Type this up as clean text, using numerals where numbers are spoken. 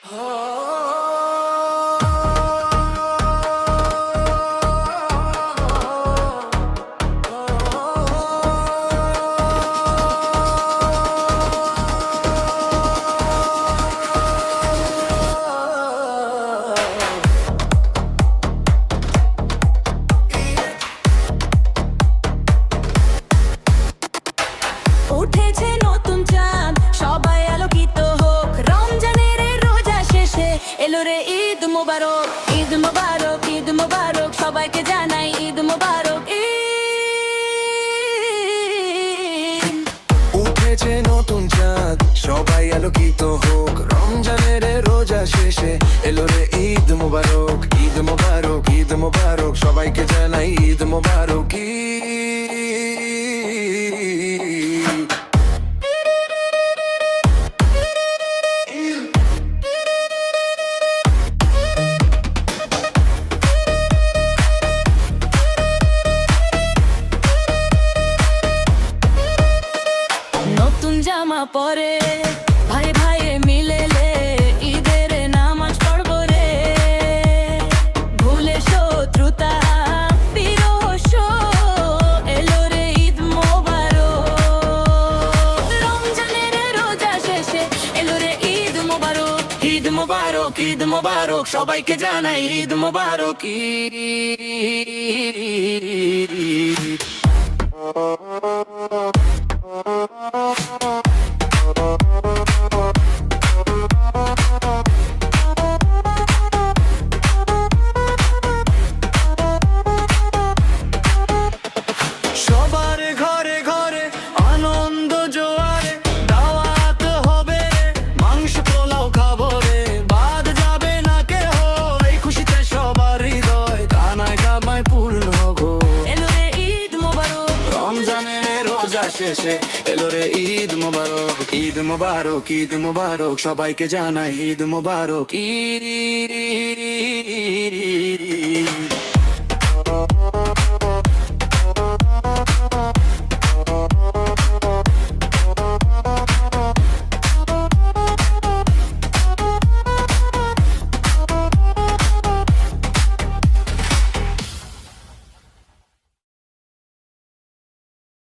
উঠেছে নতুন চাঁদ, সবাই আলোকিত হোক। রমজানের রোজা শেষে এলো রে ঈদ মোবারক। ঈদ মোবারক, ঈদ মোবারক, সবাইকে জানাই ঈদ মোবারক। উঠেছে নতুন চাঁদ, সবাই আলোকিত হোক। রমজানের রোজা শেষে এলো রে ঈদ মোবারক। ঈদ মোবারক, ঈদ মোবারক, সবাইকে জানাই ঈদ মোবারক। নতুন জামা পরে ভাই ভাই মিলে ঈদের নামাজ পড়বো রে। ভুলে শত্রুতা বিরোষ এলো রে ঈদ মোবারক। রমজানের রোজা শেষে এলো রে ঈদ মোবারক। ঈদ মোবারক, ঈদ মোবারক, সবাইকে জানাই ঈদ মোবারক। সবার ঘরে ঘরে আনন্দ জোয়ারে, দাওয়াত হবে রে, মাংস পোলাও খাবো রে। বাদ যাবে না কেহ, এই খুশিতে সবার হৃদয় কানায় কামায় পূর্ণ গো। এলো রে ঈদ মোবারক। রমজানের রোজা শেষে এলো রে ঈদ মোবারক। ঈদ মোবারক, ঈদ মোবারক, সবাইকে জানাই ঈদ মোবারক।